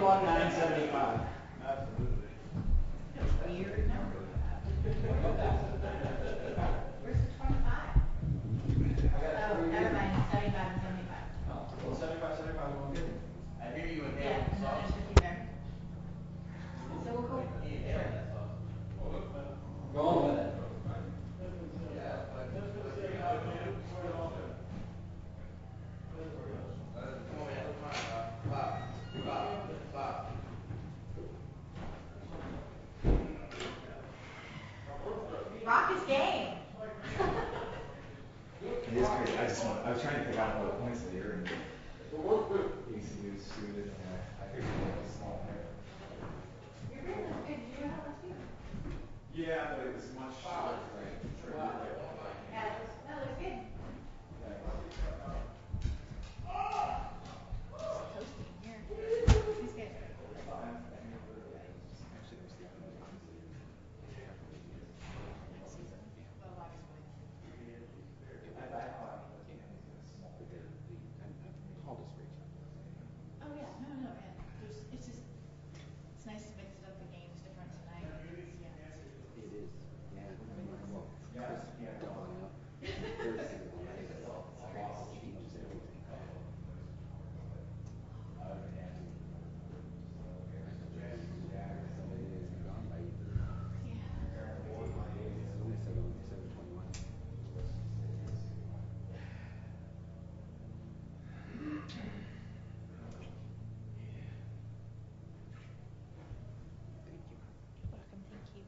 21,975. Weird number. Where's the 25? Oh, never mind. 75 and 75. Oh, well, 75, 75 is one good. I hear you and Yeah, Dale and then sauce. there's 50 there. So we'll go. He and Dale Sure. that sauce. Going with it. Yeah, but come on, man. Come on, Bob. Bob. Rock is game. It is crazy. I was trying to pick out what points of the year and he was suited and I figured he had a small hair. Your brain looks good. Did you do it last week? Yeah, but it was much shorter. Right? Yeah, that looks good. Toasty here. He's good. Oh yeah, no, yeah. It's just, it's nice to mix it up. The game's different tonight. Welcome, thank you.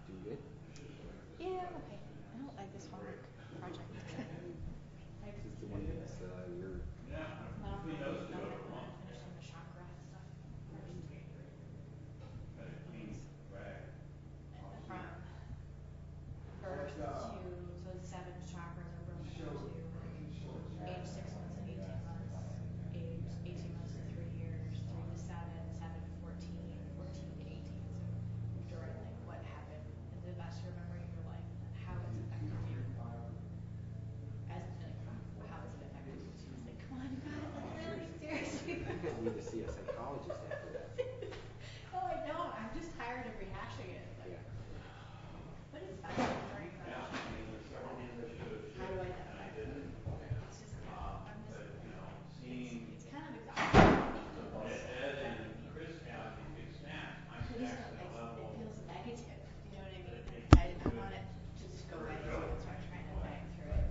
Doing good? Yeah, I'm okay. I don't like this homework project. This is the one that's your Well, I'm finishing the chakra stuff first. From birth to, so 7 chakras are broken into age 6 months and 18 months, age 18 months to 3 years, 3 to 7, 7 to 14, 14 to 18. So during like what happened in the best you're remembering in your life and then how it's affected you. As like how is it affected you? She was like, come on, you got it, let's really seriously. You guys need to see a psychologist after that. No, I don't. I'm just tired of rehashing it. Like, Yeah. but it's fine. Learning from it. How do I identify it? It's just, I'm just, it's kind of exhausting. I just don't like, it feels negative. You know what I mean? I want it to just go away, so that's why I'm trying to bang through it.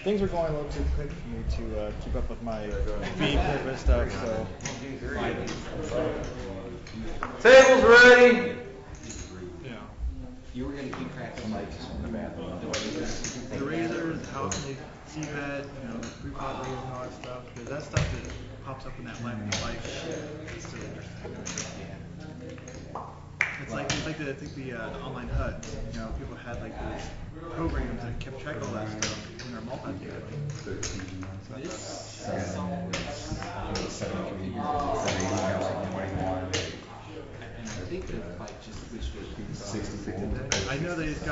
Things were going a little too quick for me to keep up with my feed and stuff, so. Table's ready. Yeah. You were gonna keep track of mics in the bathroom. The razors, how they see that, the pre-pod razors and all that stuff, because that stuff that pops up in that line of life is still interesting. It's like the online HUD. People had like those programs that kept track of all that stuff in their multi-data. I think the bike just switched to 64. I know there's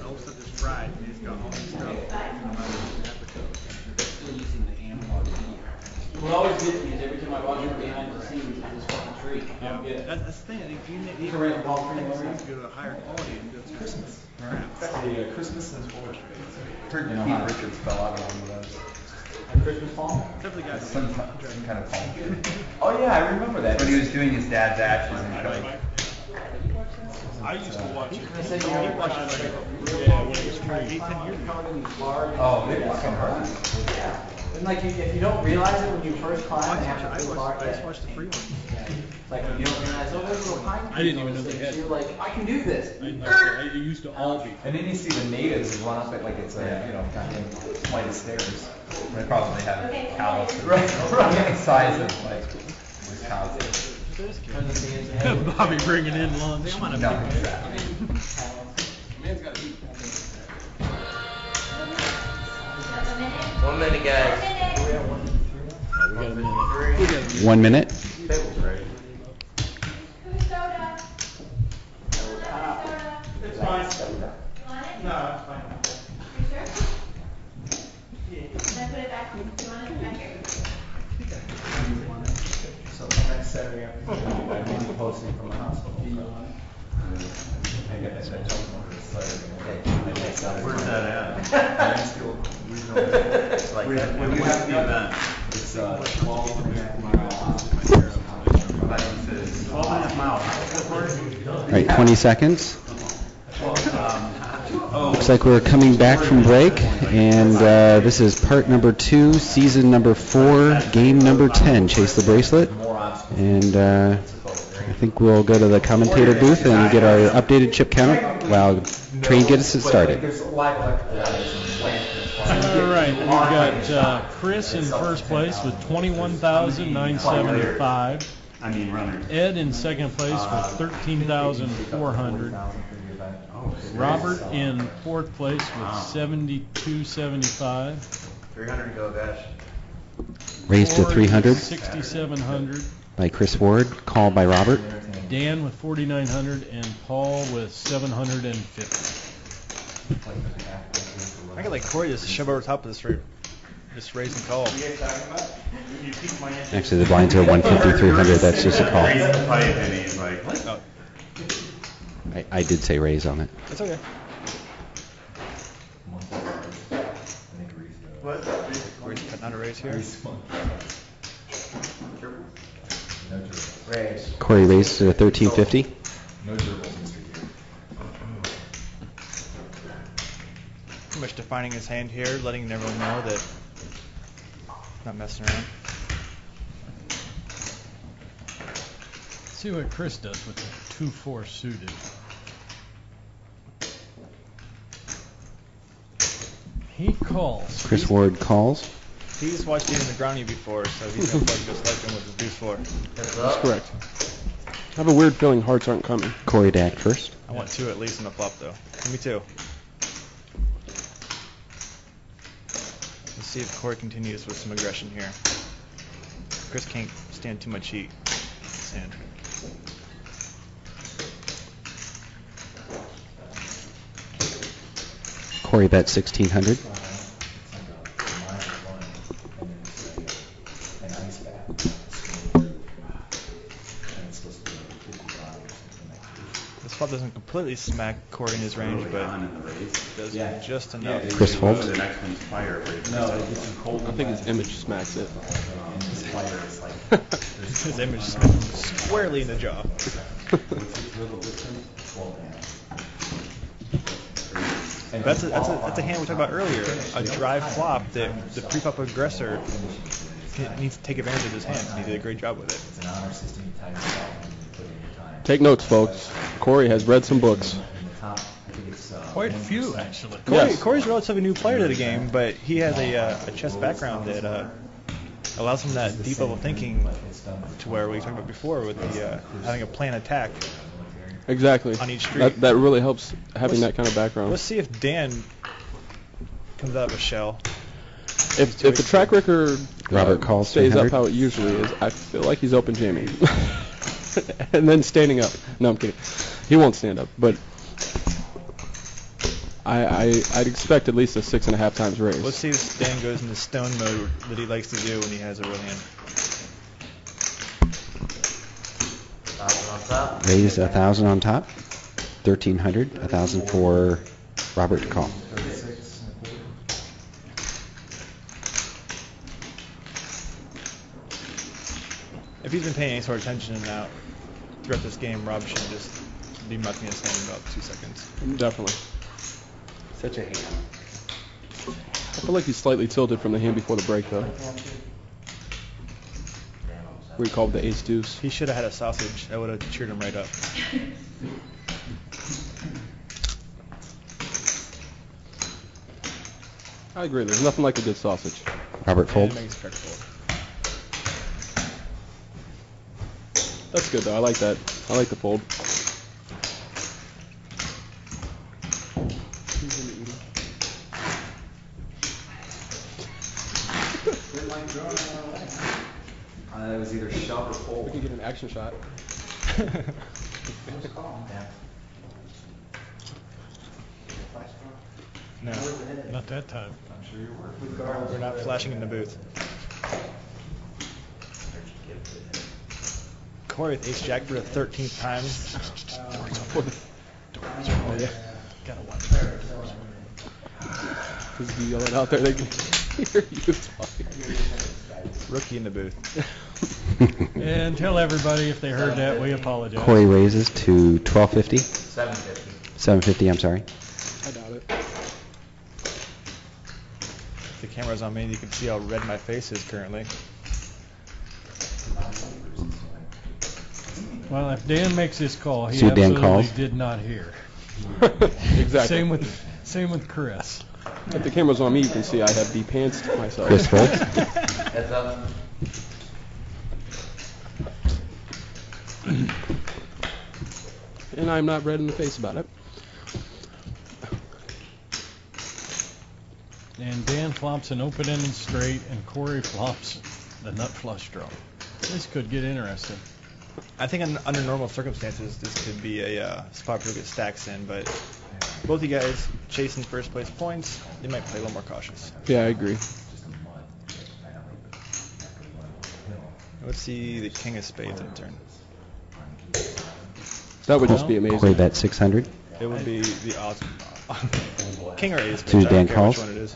all stuff that's fried, and they've got all this stuff They're still using the analog video. What always gets me is every time I watch it behind the scenes of this fucking tree. I don't get it. That's the thing. I think you So we're gonna ball free things to go to a higher quality and go to Christmas. The Christmas and poetry. Heard Keith Richards fell out of one of those. A Christmas palm? Definitely got Some kind of palm. Oh yeah, I remember that. When he was doing his dad's ashes and stuff. I used to watch it. I said, you know, When it was 8-10 years ago. Oh, they fucking hard. And like, if you don't realize it when you first climb, I they have to just watched the free one. Like, you don't realize, oh, there's a little pine. I didn't even know they had. You're like, I can do this. It used to all be. And then you see the natives run up it like it's a, goddamn flight of stairs. They probably have cows. Right. The size of like Wisconsin. Bobby bringing in lunch. No. Man's gotta eat. 1 minute, guys. We got a minute. 1 minute. Table's ready. Who's soda? It's fine. Want it? No, it's fine. You sure? Can I put it back? Do you want it back here? So next Saturday afternoon, I'm posting from my house. I get that Where's that at? Like, when we have the event. It's 12 miles. All right, 20 seconds. Looks like we're coming back from break, and this is part number 2, season number 4, game number 10, Chase the Bracelet. And I think we'll go to the commentator booth and get our updated chip count while Train gets it started. All right, we've got Chris in first place with 21,975. Ed in second place with 13,400. Robert in fourth place with 72.75. 300 go, Dash. Raised to 300 6,700. by Chris Ward, called by Robert. Dan with 4,900 and Paul with 750. I got like Corey just shove over top of this just raise and call. Actually, the blinds are 150, 300. That's just a call. Oh, I did say raise on it. it's okay. What? Corey's cutting out a raise here. Raise. Corey raised to 1350. No gerbils, Mr. Q. Pretty much defining his hand here, letting everyone know that not messing around. See what Chris does with the 2-4 suited. He calls. Chris Ward calls. He's watched Ian Negroni before, so he's going to play just like him with his deuce 4. That's correct. I have a weird feeling hearts aren't coming. Corey to act first. I want 2 at least on the flop, though. Give me 2. Let's see if Corey continues with some aggression here. Chris can't stand too much heat. Sand. Corey bet 1,600. This flop doesn't completely smack Corey in his range, but does just enough. Chris folds. The next one's fire. I think his image smacks it. His image smacks him squarely in the jaw. That's a hand we talked about earlier. A drive flop that the pre-flop aggressor needs to take advantage of his hand. He did a great job with it. It's an honor system type stuff when you put in your time. Take notes, folks. Corey has read some books. In the top, I think it's, Quite a few, actually. Yes. Corey's a relatively new player to the game, but he has a chess background that allows him that deep level thinking to where we talked about before with the having a plan attack. Exactly. On each street. That really helps having that kind of background. Let's see if Dan comes out of a shell. If the track record Robert calls stays 300. up how it usually is, I feel like he's open jamming. And then standing up. No, I'm kidding. He won't stand up, but I'd expect at least a 6.5 times raise. Let's see if Dan goes into stone mode that he likes to do when he has a real hand. Raise 1,000 on top. 1,300. 1,000 for Robert to call. If he's been paying any sort of attention now throughout this game, Rob should just be mucking his hand in about 2 seconds. Definitely. Such a hand. I feel like he's slightly tilted from the hand before the break, though. We called the ace deuce. He should have had a sausage. That would have cheered him right up. I agree. There's nothing like a good sausage. Robert fold. And it makes a correct fold. That's good, though. I like that. I like the fold. It was either shove or We fold. can get an action shot. No, Not that time. I'm sure you were. we're not flashing in the booth. Corey with ace jack for the 13th time. Oh, yeah. Gotta watch. Because you yell it out there, they can hear you talking. Rookie in the booth. And tell everybody if they heard that, we apologize. Corey raises to 1,250. 750. 750, I'm sorry. I doubt it. If the camera's on me, you can see how red my face is currently. Well, if Dan makes this call, he See what Dan absolutely calls? did not hear. Exactly. Same with Chris. If the camera's on me, you can see I have de-pantsed myself. Chris folds. Heads up. And I'm not red in the face about it. And Dan flops an open-ended straight, and Corey flops the nut flush draw. This could get interesting. I think under normal circumstances, this could be a spot where we get stacks in, but both you guys chasing first place points, they might play a little more cautious. Yeah, I agree. Let's see the king of spades in turn. That would just be Corey amazing. bet 600. It would be the odds. King or ace, So I don't Dan care calls? which one it is.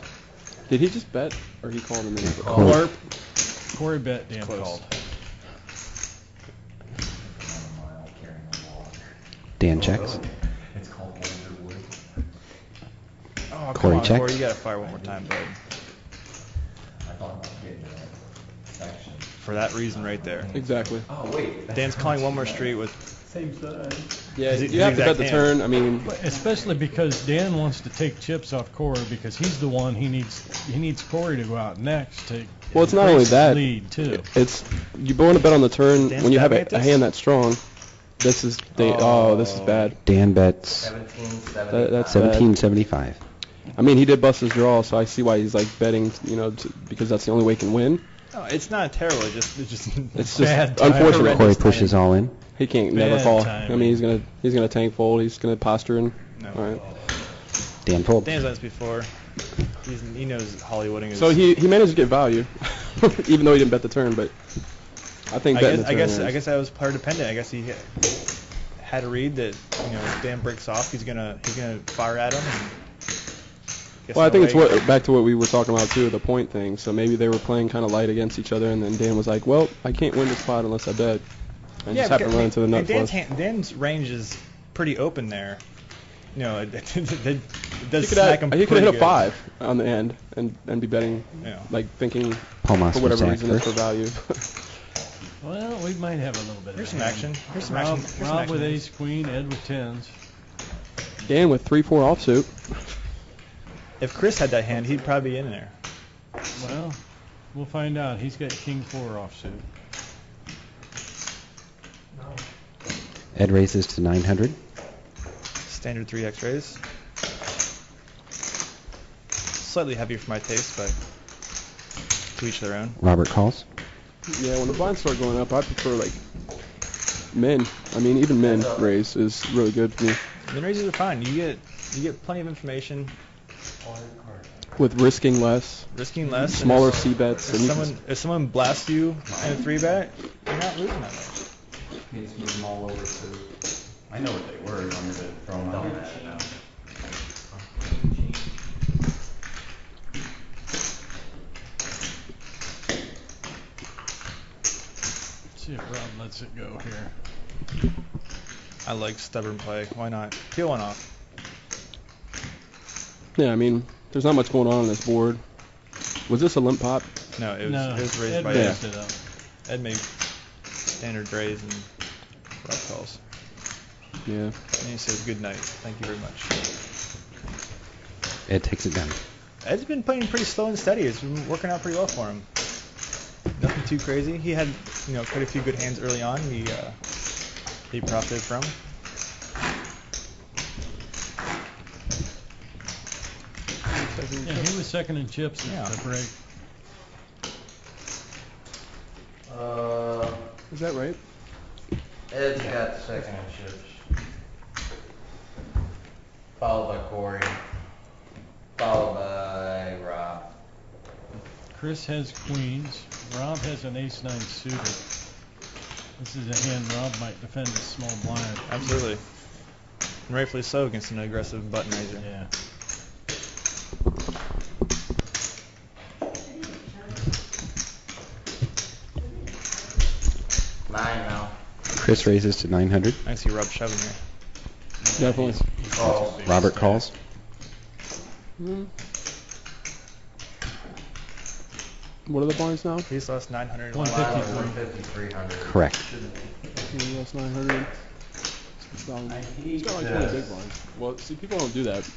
Did he just bet, or he called him in? Corey. Corey bet, Dan Close. called. Dan checks. It's called Boulder Wood. Oh, come Corey on, checks. Corey, you gotta fire one more time, bud. I thought about getting that section. For that reason right there. Exactly. Oh, wait. Dan's calling one more street with Yeah, Is it you have to bet exact the hand? turn. I mean, Especially because Dan wants to take chips off Corey because he's the one he needs Corey to go out next to well, it's not only increase his that. lead too. It's you want to bet on the turn Dan's when you have bad a at this? hand that strong. This is this is bad. Dan bets 1770. That's bad. 1775. I mean, he did bust his draw, so I see why he's like betting. Because that's the only way he can win. No, it's not terrible. It's just It's just Bad timing. unfortunate. Corey pushes all in. He can't Bad never call. timing. I mean, he's gonna tank fold. He's gonna posture and. no. All right. Dan folds. Dan's done this before. He knows Hollywooding is. So he managed to get value, even though he didn't bet the turn. But I think betting the turn is- I guess that was player dependent. I guess he had a read that if Dan breaks off, he's gonna fire at him. And Well, I think it's back to what we were talking about too, the point thing. So maybe they were playing kind of light against each other, and then Dan was like, "Well, I can't win this spot unless I bet," and just happened to run into the nut flush. Dan's range is pretty open there. you know, it does He smack him could pretty hit a good. 5 on the end and be betting, Yeah. like thinking Paul for Moss whatever from reason it's for Zachary. value. Well, we might have a little bit Here's of some action. Here's some Rob, action. Here's some Rob action. with ace queen, Ed with tens. Dan with 3-4 offsuit. If Chris had that hand, he'd probably be in there. Well, we'll find out. He's got king 4 offsuit. Ed raises to 900. Standard 3x raise. Slightly heavier for my taste, but to each their own. Robert calls. Yeah, when the blinds start going up, I prefer like min. I mean, even min raise is really good for me. Min raises are fine. You get plenty of information. With risking less. Risking less. Smaller C bets. If someone blasts you in a 3-bet, you're not losing that much. Needs to move them all over to. I know what they were. You want me to throw them out now? See if Rob lets it go here. I like stubborn play. Why not? Peel one off. Yeah, I mean, there's not much going on this board. Was this a limp pot? No, it was raised Ed by raised it up. Ed made standard raise and Rob calls. Yeah. And he says good night. Thank you very much. Ed takes it down. Ed's been playing pretty slow and steady. It's been working out pretty well for him. Nothing too crazy. He had, quite a few good hands early on. He profited from. Yeah, he was second in chips at the break. Is that right? Ed's got second in chips. Followed by Corey. Followed by Rob. Chris has queens. Rob has an ace 9 suited. This is a hand Rob might defend a small blind. Absolutely. And rightfully so against an aggressive button raiser. Yeah. Nine now. Chris raises to 900. I see Rob shoving here. Definitely. Robert calls. What are the blinds now? He's lost 900. 153. 15300. Correct. He lost 900. He's got like 20 big blinds. Well, see, people don't do that.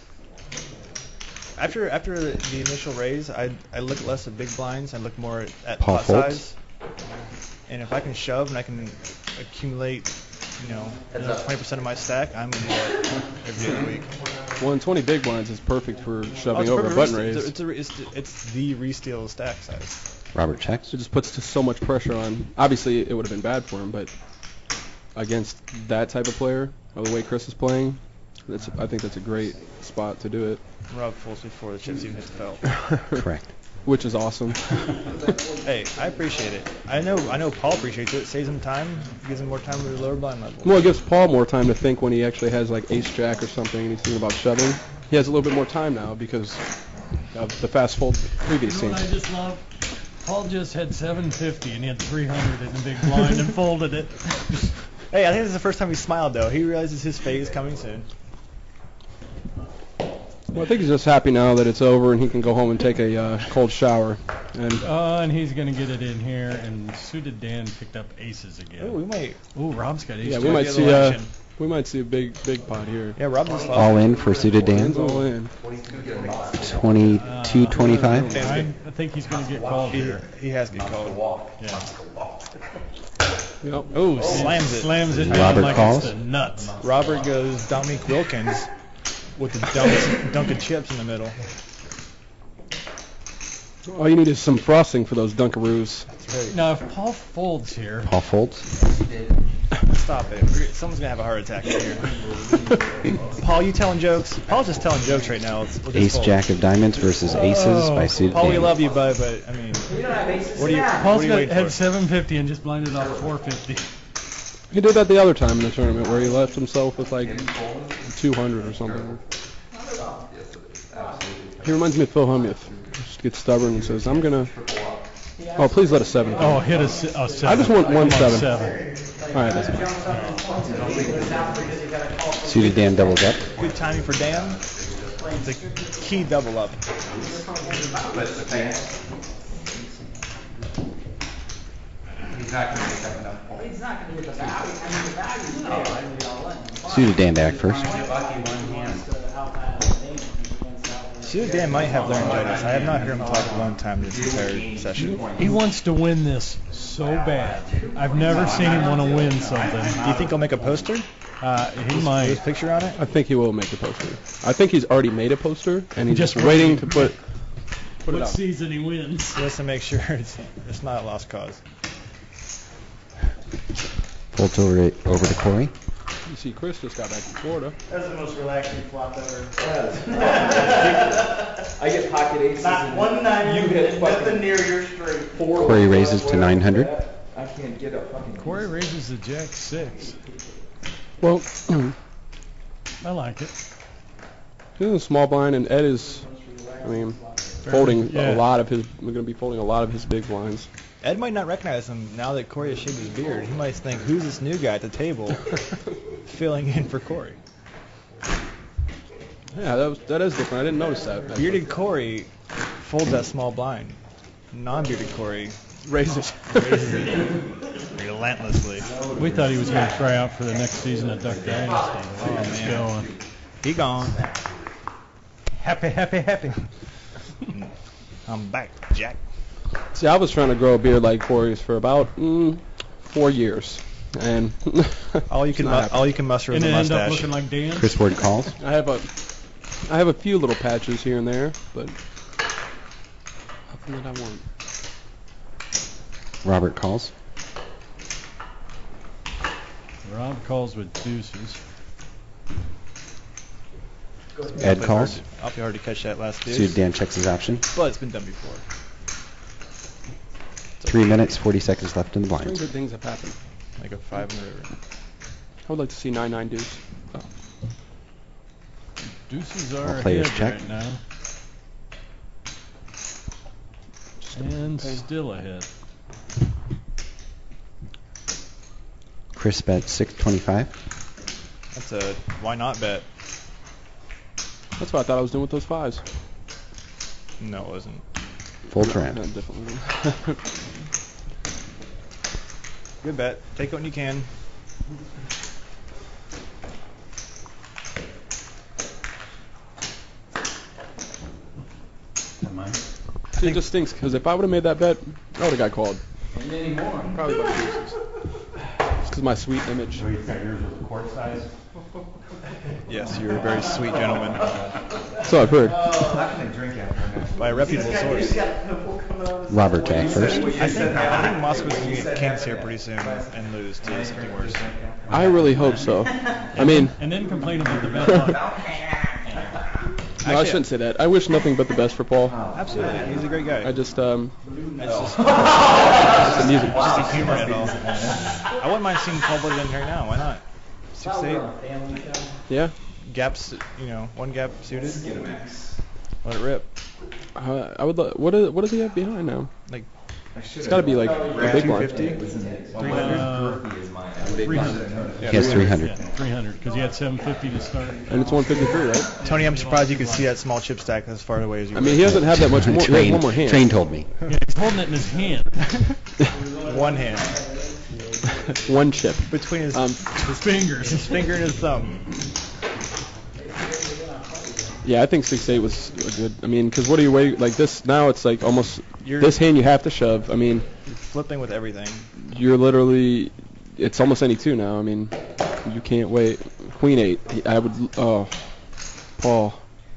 After the initial raise, I look less at big blinds. I look more at Paul pot folds. size. And if I can shove and I can accumulate, 20% of my stack, I'm gonna do that every day of the week. Well, and 20 big blinds is perfect for shoving it's over a perfect button rest- raise. It's the re-steal stack size. Robert checks. It just puts so much pressure on. Obviously, it would have been bad for him, but against that type of player, or the way Chris is playing, I think that's a great spot to do it. Rob folds before the chips even hit the felt. Correct. Which is awesome. Hey, I appreciate it. I know Paul appreciates it. It saves him time, gives him more time with the lower blind level. Well, it gives Paul more time to think when he actually has like ace-jack or something and he's thinking about shoving. He has a little bit more time now because of the fast fold previous You know what I scenes. just love? Paul just had 750 and he had 300 in the big blind and folded it. Hey, I think this is the first time he smiled though. He realizes his fate is coming soon. Well, I think he's just happy now that it's over and he can go home and take a cold shower. And he's going to get it in here, and suited Dan picked up aces again. Oh, we might. Ooh, Rob's got ace. Yeah, jack. we might see a big pot here. Yeah, Rob just lost. All in for suited Dan. All in. 22, 25. I think he's going to get called here. He has to get called. Yeah. Yep. Oh, slams it. Slams it down Robert like calls. it's the nuts. Robert goes Dominique Wilkins with the Dunkin' chips in the middle. All you need is some frosting for those Dunkaroos. Now, if Paul folds here, Paul folds. Stop it. Someone's going to have a heart attack in here. Paul, you telling jokes? Paul's just telling jokes right now. We'll just Ace fold. jack of diamonds versus aces by suited Paul, we Dan. love you, bud, but I mean, what do you Paul's waiting had for? 750 and just blinded off 450. He did that the other time in the tournament where he left himself with like 200 or something. He reminds me of Phil Hellmuth. Just gets stubborn and says, I'm going to... Oh, please let a 7 come. Oh, hit a 7. I just want one Come on, 7. All right, that's fine. Suited Dan doubles up. good timing for Dan. It's a key double up. He's not going to make up enough points. He's not gonna get the value, I mean, the value's there, I mean, I'll let him. Suited Dan back first. See, Dan might have laryngitis. I have not heard him talk one time this entire session. He wants to win this so bad. I've never seen him want to win something. Do you think he'll make a poster? He might. His picture on it? I think he will make a poster. I think he's already made a poster, and he's just waiting to put it What out. season he wins. Just to make sure it's not a lost cause. Full tilt over to Corey. You see, Chris just got back from Florida. That's the most relaxing flop ever. I get pocket aces. Not one nine, You hit nothing near your straight. Corey raises to 900. I can't get a fucking. Corey raises the jack 6. Well, I like it. this is a small blind, and Ed is, I mean, folding Yeah. a lot of his. We're going to be folding a lot of his big blinds. Ed might not recognize him now that Corey has shaved his beard. He might think, who's this new guy at the table filling in for Corey? Yeah, that is different. I didn't notice that. Bearded Corey folds that small blind. Non-bearded Corey Raises. raises it relentlessly. We thought he was going to try out for the next season of Duck Dynasty. Oh, He's man. going. He gone. Happy, happy, happy. I'm back, Jack. See, I was trying to grow a beard like Corey's for about 4 years, and All you can muster is And a it end up mustache. looking like Dan. Chris Ward calls. I have a few little patches here and there, but nothing that I want. Robert calls. Rob calls with deuces. Ed calls. Awfully hard to catch that last deuce. Suited Dan checks his option. But it's been done before. 3 minutes, 40 seconds left in the blinds. Stranger things have happened. Like a 5 in the river. I would like to see 9-9 deuce. Oh. Deuces are All players ahead check. right now. And still ahead. Chris bet 625. That's a why not bet. That's what I thought I was doing with those fives. No, it wasn't. Full trend. No, definitely. Good bet. Take it when you can. See, it just stinks because if I would have made that bet, I would have got called. And anymore. Probably by the deuces. Just because my sweet image. So you got yours with the court size? Yes, you're a very sweet gentleman. So I've heard. How can I drink after that? By a reputable source. Robert back first. I think Moscow's going to get cans here pretty soon and lose to something worse. I really hope so. I mean, And then complain about the bad luck. no, I shouldn't say that. I wish nothing but the best for Paul. Absolutely, he's a great guy. I just, It's just, the music. just the humor in it all. I wouldn't mind seeing Paul Buddy in here now. Why not? 6'8", Yeah. gaps, one gap suited. Let it rip. I would. What does he have behind now? Like It's got to be like a big one. 250, 300. Yeah, He has 300. Yeah, 300, because he had 750 to start. And it's 153, right? Tony, I'm surprised you could see that small chip stack as far away as you. I mean, he doesn't have that much more. He has one more hand. Train told me. Yeah, he's holding it in his hand. one hand One chip. between his Fingers. his finger and his thumb. Yeah, I think 6'8" was a good. I mean, because what are you waiting? Like this now, it's like almost You're- this hand you have to shove. I mean, You're flipping with everything. you're literally. It's almost any two now. I mean, you can't wait. Queen 8. I would. Oh, Paul.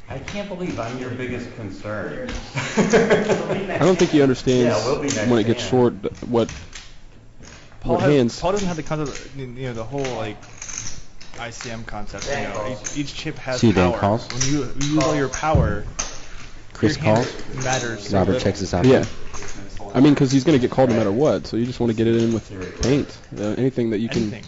I can't believe I'm your biggest concern. I don't think he understands Yeah, we'll be next when it gets hand. short what hands. Paul doesn't have the concept, the whole like ICM concept. Each chip has See, Dan power. calls. When you use all your power, Chris your hand calls. matters. so Robert little. checks his option. Yeah. I mean, because he's going to get called no matter what, so you just want to get it in with paint. Anything that you can. Anything.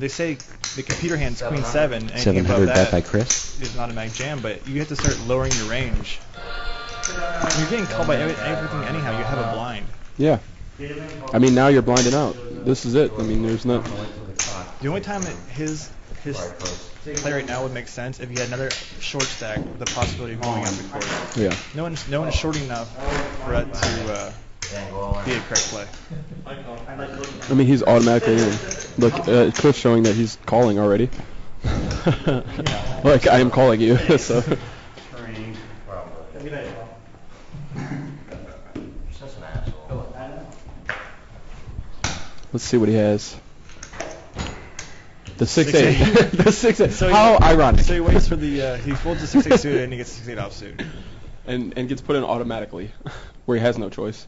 They say the computer hand's Queen 7. Anything 700 above bet that by Chris. is an automatic jam, but you have to start lowering your range. You're getting called by everything anyhow. You have a blind. Yeah. I mean, now you're blinding out. This is it. I mean, there's not. The only time that his his play right now would make sense if he had another short stack with the possibility of going up the court. Yeah. No one is short enough for that to be a correct play. I mean, he's automatically in. Look, Chris showing that he's calling already. Like, I am calling you. So. Let's see what he has. The 6-8. The 6-8. So How ironic. So he waits for the he folds the 6-8 suit and he gets 6-8 offsuit. And gets put in automatically, where he has no choice.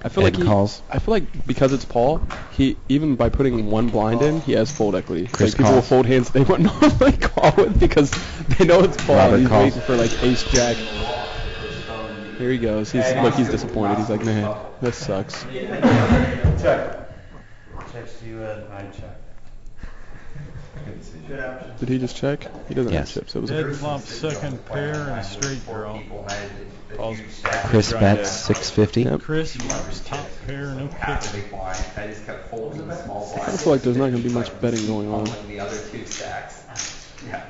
I feel Ed calls. I feel like because it's Paul, he even by putting one blind in, he has fold equity. Chris Like people will calls. fold hands they wouldn't normally call with because they know it's Paul. Robert He's calls. waiting for like ace jack. Here he goes. He's disappointed. He's like, man, this sucks. Check. Checks to you, Ed. I check. Did he just check? He doesn't Yes. have chips. It was Ed a flops second pair and a straight draw. Paul's Chris bets 650. Yep. Chris flops top pair, no kick. I just kept folding the small I blinds. feel like there's not going to be much betting going on. The other two stacks. Yeah.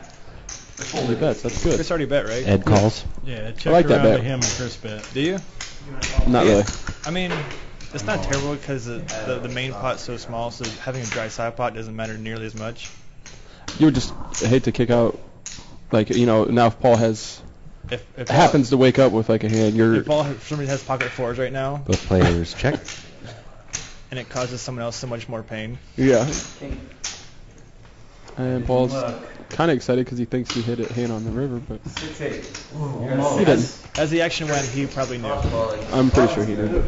Only bets. That's good. Chris already bet, right? Ed calls. Yeah, check like that around to bet. him and Chris bet. Do you? Not really. I mean, it's not terrible because the main pot's so small, so having a dry side pot doesn't matter nearly as much. You would just hate to kick out, like, you know, now if Paul has If happens to wake up with like a hand, you're If Paul for some reason has pocket fours right now, Both players check. and it causes someone else so much more pain. yeah. And Paul's kind of excited because he thinks he hit a hand on the river, but 6-8. he didn't. As the action went, he probably knew. I'm pretty sure he did.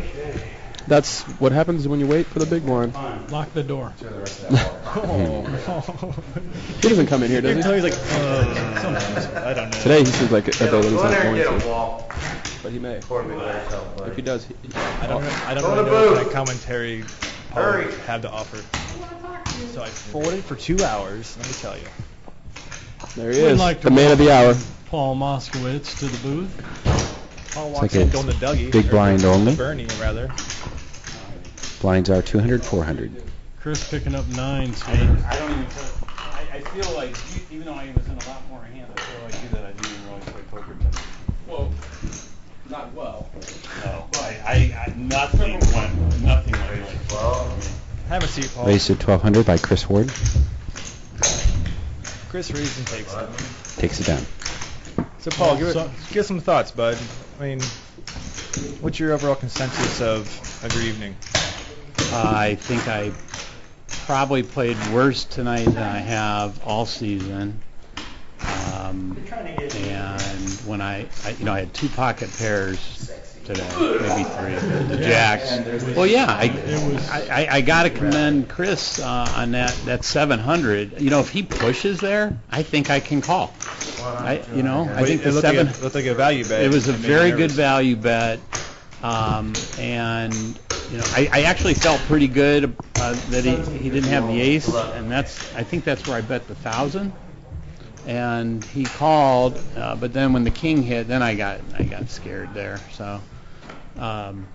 That's what happens when you wait for the big one. Lock the door. He doesn't come in here, does Until he? he's like, sometimes. I don't know. Today he seems like a day that he's Go in not there and going get a to. wall. But he may. Before we let ourselves play. If he does, I don't Go really to know what booth. kind of commentary Paul Hurry. had to offer. So I folded for 2 hours, let me tell you. there he We'd is, like to the man of the hour. Paul Moskowitz to the booth. Paul It's walks like in a going to Dougie. big or blind to only. Bernie, rather. Blinds are 200, 400. Chris picking up nines I here. don't even I feel like, even though I was in a lot more hands, I feel like that I didn't even really play poker tonight. Well, not well. No, nothing went like Well, Have a seat, Paul. Raised to 1200 by Chris Ward. Chris reads and takes it. Takes it down. So Paul, give us some thoughts, bud. I mean, what's your overall consensus of your evening? I think I probably played worse tonight than I have all season. And when I had two pocket pairs today, maybe three. The jacks. Well, yeah, I got to commend Chris on that 700. You know, if he pushes there, I think I can call. I think the seven. It looked like a value bet. It was a It made me very good nervous. value bet, and I actually felt pretty good that he didn't have the ace, and I think that's where I bet the 1,000. And he called, but then when the king hit, then I got scared there. So, and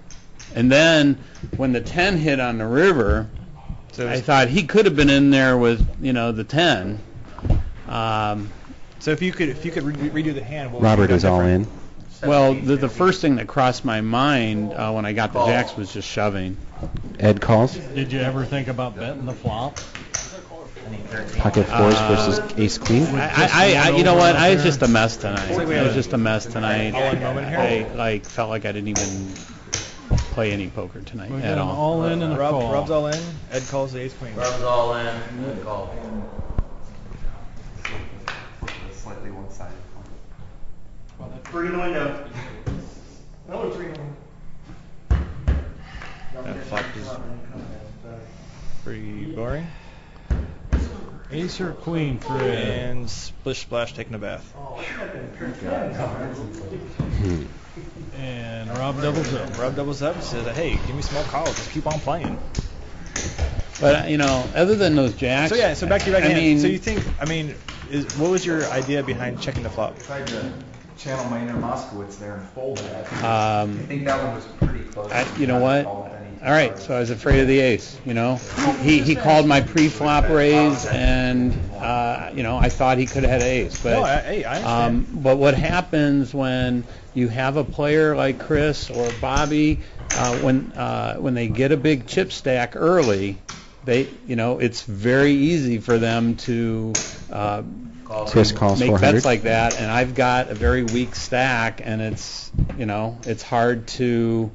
then when the 10 hit on the river, I thought he could have been in there with the 10. So if you could redo the hand, what would Robert you is have all different? in. Well, the first thing that crossed my mind when I got the jacks was just shoving. Ed calls. Did you ever think about betting the flop? Pocket fours versus ace queen. You know what? I was just a mess tonight. like we I had was a just a mess tonight. all-in moment here? I felt like I didn't even play any poker tonight We got at an all. all in and a call. Rob's all in. Ed calls the ace queen. Rob's all in. Good call. Slightly one-sided. Three in the window. No, three in the window. That flop is pretty boring. Ace or queen for Ed. And splish splash taking a bath. And Rob doubles up. Rob doubles up and says, "Hey, give me small calls. Just keep on playing." But other than those jacks. So back to your backhand. I mean, So you think? What was your idea behind checking the flop? I tried to channel my inner Moskowitz there and fold that. I think that one was pretty close. you know what? Call at any all right, so I was afraid of the ace, you know. He called my pre-flop raise, and, you know, I thought he could have had ace. But, No, I understand. But what happens when you have a player like Chris or Bobby, when they get a big chip stack early, you know, it's very easy for them to Chris calls make 400. bets like that, and I've got a very weak stack, and it's, you know, it's hard to,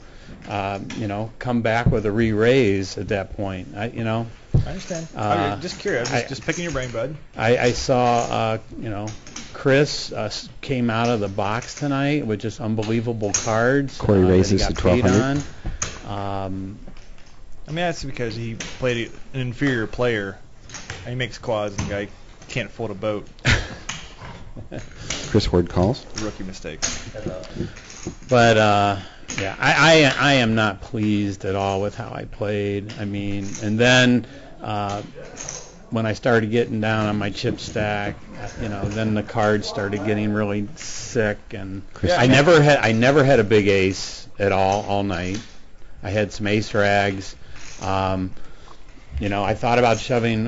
you know, come back with a re-raise at that point. You know. I understand. I'm just curious. Just picking your brain, bud. I saw, you know, Chris came out of the box tonight with just unbelievable cards. Corey raises that he to got paid 1200. on. I mean, that's because he played an inferior player, and he makes quads, and the guy can't fold a boat. Chris Ward calls. Rookie mistake. But yeah, I am not pleased at all with how I played. I mean, and then when I started getting down on my chip stack, you know, then the cards started getting really sick, and I never had a big ace at all night. I had some ace rags. You know, I thought about shoving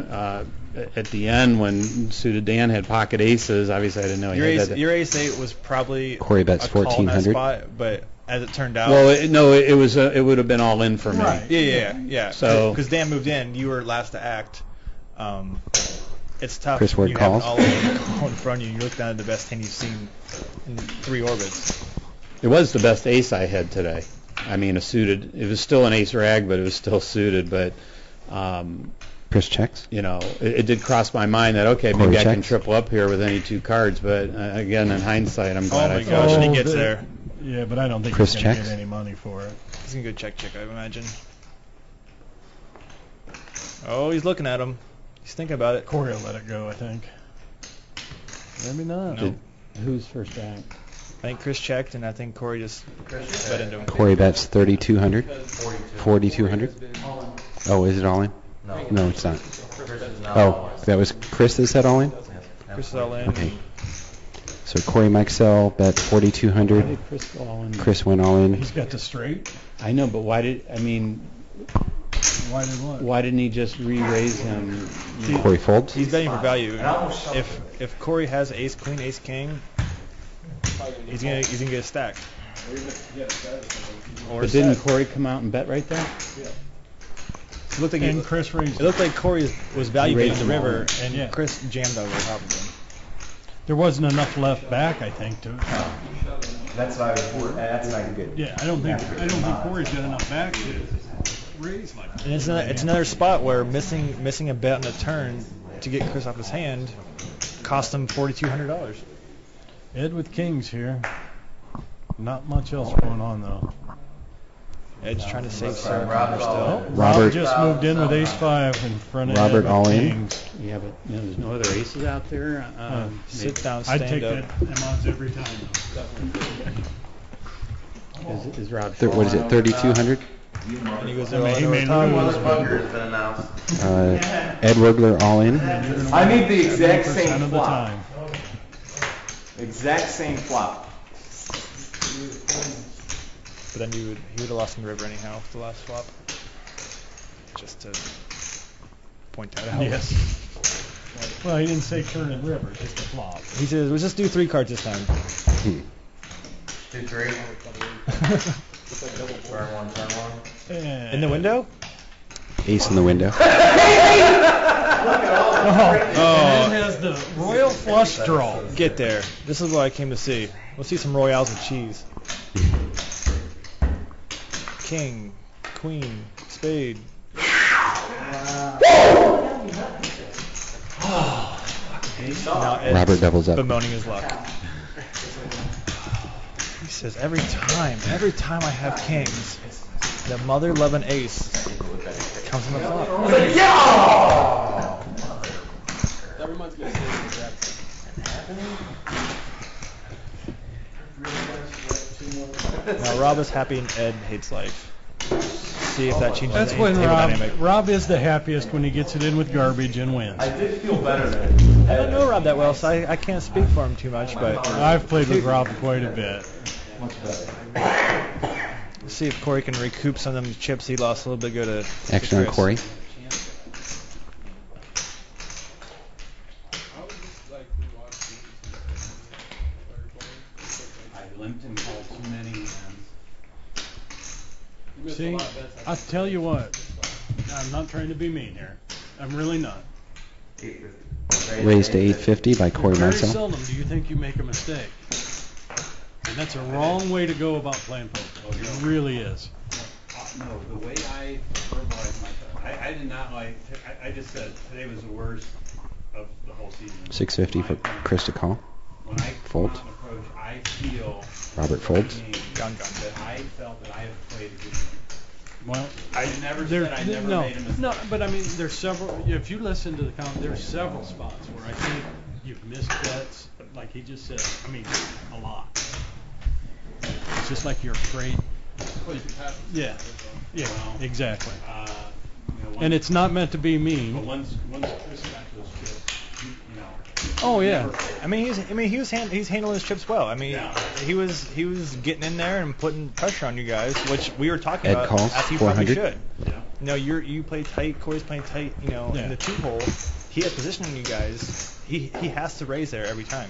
at the end when Suited Dan had pocket aces. Obviously, I didn't know he had that. Your ace 8 was probably Corey bets a call in that 1400. spot, but as it turned out, Well, it would have been all in for me. right. Yeah. So because Dan moved in, you were last to act. It's tough. Chris Ward when you calls. have all of in front of you. You look down at the best hand you've seen in 3 orbits. it was the best ace I had today. I mean, a suited. It was still an ace rag, but it was still suited. But Chris checks. you know, it did cross my mind that okay, Corey maybe I can checks. triple up here with any 2 cards. But again, in hindsight, I'm glad Oh I my thought. gosh, and he Oh, gets the- there. Yeah, but I don't think Chris he's going to checks. get any money for it. He's gonna go check, I imagine. Oh, he's looking at him. He's thinking about it. Corey will let it go, I think. Maybe not. No. Who's first back? I think Chris checked, and I think Corey just bet into him. Corey bets 3,200. 4,200. Oh, is it all in? No, it's not. Oh, that was Chris that said all in? Chris is all in. Okay. So Corey Mixell bet Why 4,200. did Chris go all in? Chris went all in. He's got the straight. I know, but why did Why did what? why didn't he just re-raise him? Corey folds. He's betting for value. If Corey has ace queen, ace king, he's gonna get a stack. Or But didn't Corey come out and bet right there? It looked like And Chris raised it looked like Corey was value betting raised the them all river, in. and Yeah. Chris jammed over top of him. There wasn't enough left back, I think, to. That's not good. Yeah, I don't think Corey's got enough back to raise like that. And it's another spot where missing a bet on the turn to get Chris off his hand cost him $4,200. Ed with kings here. Not much else going on though. Ed's trying to save some Robert still. Rob Robert- just moved in with ace 5 in front of Robert Ed with all in? kings. Yeah, but you know, there's no other aces out there. Sit down, I'd stand take up. them odds every time. Is Rob? What is it? 3,200. And he goes I mean, he may over lose, top. but Motherfucker has been announced. Ed Wigler all in. I need the exact 70% same of the flop. time. Exact same flop. But then he would have lost in the river anyhow with the last flop. Just to point that out. Yes. Well, he didn't say turn and river, just a flop. He says, let's just do 3 cards this time. 2-3. Turn one. In the window? Ace in the window. Oh, and it has the royal flush draw. Get there. This is what I came to see. Let's see some royales with cheese. King, queen, spade. Now Ed's Robert doubles up. bemoaning his luck. He says, every time I have kings, the mother loving ace comes in the flop. That reminds me of Now Rob is happy and Ed hates life. See if that changes That's the when table dynamic. Rob is the happiest when he gets it in with garbage and wins. I did feel better than I don't know Rob that well, so I can't speak for him too much, but I've played with Rob quite a bit. Let's see if Corey can recoup some of them chips he lost a little bit ago to Action on Chris. Corey. I limped and called too many hands. See, I'll tell you what. I'm not trying to be mean here. I'm really not. Raised to 850 by Corey Very Marcel. seldom do you think you make a mistake. And that's a wrong way to go about playing poker. It really is. No, the way I verbalized myself, I did not like, I just said today was the worst of the whole season. 650 for Chris to call. When I Fold. come out and approach, I feel Robert folds. Gun. that I felt that I have played a good game. Well, I never said I never no, made a mistake. no, but I mean, there's several. If you listen to the comment, there's several spots where I think you've missed bets, like he just said. I mean, a lot. It's just like you're afraid. Yeah, yeah, exactly. And it's not meant to be But mean. once Chris got those chips, you know. Oh yeah. I mean, he's handling his chips well. I mean, Yeah. he was getting in there and putting pressure on you guys, which we were talking Ed about. calls, As he probably 400. should. Yeah. No, you play tight. Corey's playing tight. You know, Yeah. in the 2-hole, he has position on you guys. He has to raise there every time.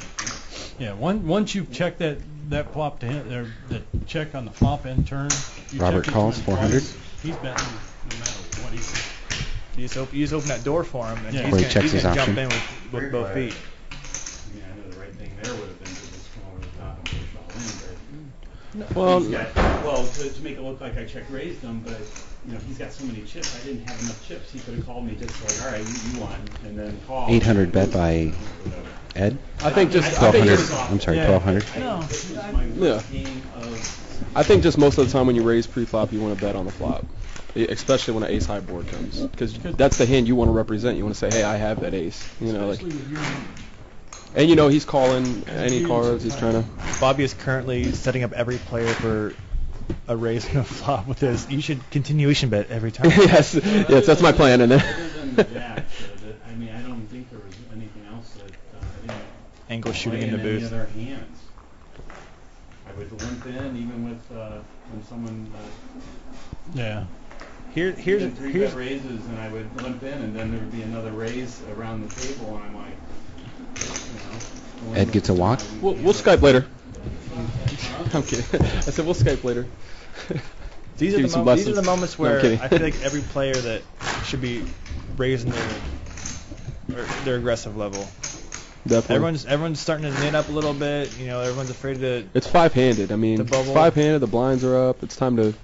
Yeah. Once you check that flop to him, or the check on the flop end turn. You Robert check each calls, one 400. twice, He's betting no matter what he's. You just open that door for him, and Yeah. he's Corey gonna, checks he's his gonna jump option. in with both feet. I mean, I know the right thing there would have been to just come over the top and push all in, but. Well, He's got, to make it look like I check raised him, but you know he's got so many chips. I didn't have enough chips. He could have called me just like, all right, you won, and then call. 800 bet by Ed. I think just 1200. I'm sorry, Yeah. 1200. No. Yeah. I think just most of the time when you raise pre-flop, you want to bet on the flop, especially when an ace-high board comes, because that's the hand you want to represent. You want to say, hey, I have that ace. You know, like, Especially with your and you know he's calling any cards. He's trying to. Bobby is currently setting up every player for a raise and a flop with his. You should continuation bet every time. yes, that's my plan. And Other then. than the jack, I mean, I don't think there was anything else that I didn't Angle shooting play in the any booth. other hands. I would limp in even with when someone Yeah. did three bet raises, and I would limp in, and then there would be another raise around the table, and I'm like, you know. Ed gets a walk. We'll Skype later. I'm kidding. I said we'll Skype later. These Give are you some the these are the lessons. moments No, I'm where kidding. I feel like every player that should be raising their aggressive level. Definitely. Everyone's starting to knit up a little bit. You know, everyone's afraid to. It's five-handed. I mean, The it's bubble. five-handed. The blinds are up. It's time to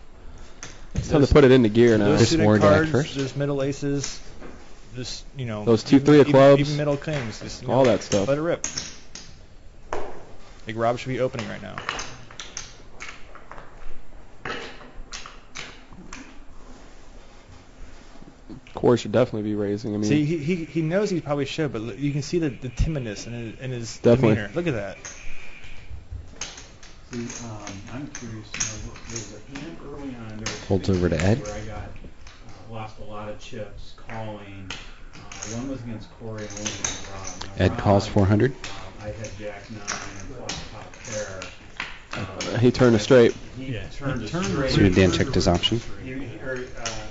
put it into gear now. Those Chris suited Ward to act cards, first. those middle aces, just Those 2-3 of clubs. even middle kings, just All that stuff. Let it rip. Like Rob should be opening right now. Corey should definitely be raising. I mean, See, he knows he probably should, but you can see the timidness in his Definitely. demeanor. Look at that. See, I'm curious. There's a hand early on. There was Folds three over to hands Ed. Where I got lost a lot of chips calling. One was against Corey and one was against Rob. Now, Ed Rob, calls 400. I had Jack 9 and flop top pair. he turned a straight. He Yeah, turned he a turned straight. So Dan checked his option.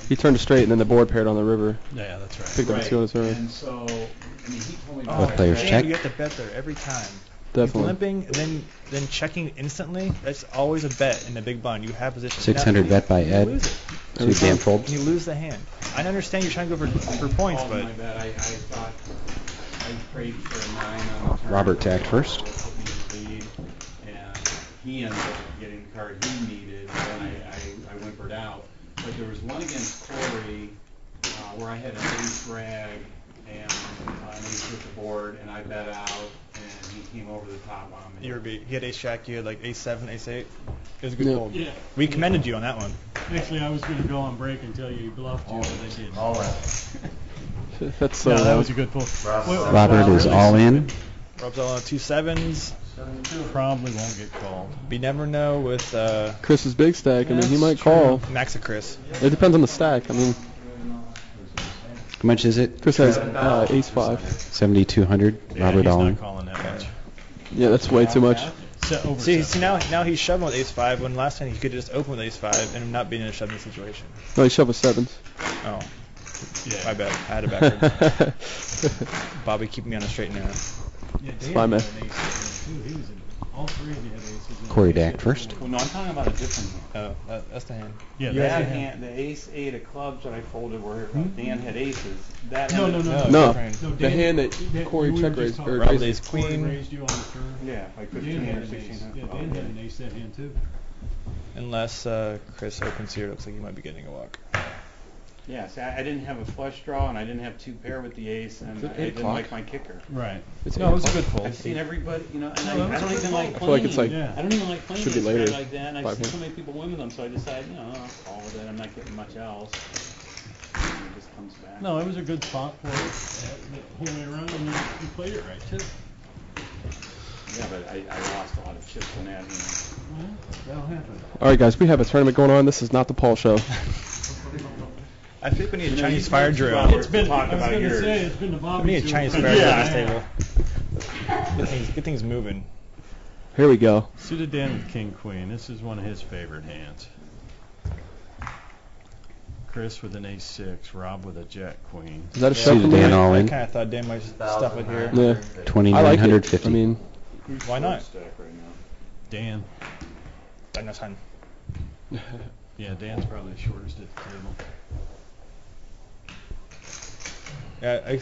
He turned a straight, and then the board paired on the river. Yeah, that's right. Picked up a 2 on the turn. And so, I mean, he told me Both about players that. check. You have to bet there every time. Definitely. Limping and then checking instantly. That's always a bet in the big blind. You have position. 600 bet by You Ed. lose it. So Dan folds. And you lose the hand. I understand you're trying to go for points, Oh, but my bad. I thought I prayed for a 9 on the turn. Robert tagged first. Put me in the lead, and he ended up getting the card he needed, and then I whimpered out. But there was one against Corey where I had an ace rag and an ace hit the board, and I bet out, and he came over the top on me. you were beat. He had ace jack. You had like ace 7, ace 8. It was a good Yeah. fold. Yeah. We commended you on that one. Actually, I was going to go on break and tell you you bluffed you, but I didn't. All right. That's so. No, that was a good pull. Robert is all in. Rob's all on 2 7s. Probably won't get called. You never know with Chris's big stack. I mean, he That's might true. call. Max of Chris. It depends on the stack. I mean, How much is it? Chris has ace 5. 7,200. Yeah, Robert he's all not in. calling that much. Yeah, that's way too much. over See, 7. now he's shoving with ace-5, when last time he could just open with ace-5 and not be in a shoving situation. No, he shoved with 7s. Oh. Yeah. My bad. I had it backwards. Bobby keeping me on a straight and narrow. Yeah, It's Dan fine, man. had an ace too. He was in all 3 of you had aces. Corey to act first. Well, no, I'm talking about a different hand. Oh, that's the hand. Yeah, You that's had the a hand. hand, the ace 8 of clubs that I folded where Dan had aces. That No, ended- no, no. No, different. No, the Dan- hand that Dan- Corey we were check just raised, talking or about Robbed raised. ace Corey queen. raised you on the turn. Yeah, like Dan 15 had or an 16. ace. Yeah, Oh, Dan had okay. an ace that hand too. Unless Chris opens here, it looks like he might be getting a walk. Yeah, see, I didn't have a flush draw and I didn't have 2 pair with the ace and Is it I 8 didn't o'clock? like my kicker. Right. It's No, it was a 8 good o'clock. fold. I've seen everybody, and No, I that don't was a even good like fold. I feel like it's playing. like Yeah. I don't even like playing should be this later. guy like that, and I Five see so hand. many people win with them, so I decide, I'll call with it. I'm not getting much else. And it just comes back. No, it was a good spot for it. The whole way around, and you played it right too. Yeah, but I lost a lot of chips in that hand. Well, that'll happen. All right, guys, we have a tournament going on. This is not the Paul show. I think we need a You know, Chinese you fire talked drill. about- It's been, talk I was about going to yours. say, it's been the We Bobby need a Chinese show. fire drill Yeah, at this yeah. table. Get things moving. Here we go. Suited Dan with king queen. This is one of his favorite hands. Chris with an ace 6. Rob with a jack queen. Is that a See shove the from Dan Dan? all I in. kind of thought Dan might stuff it here. Yeah. I like it. 2,950. I mean, Why not? Stack right now. Dan. Got no time. Yeah, Dan's probably the shortest at the table. Yeah, I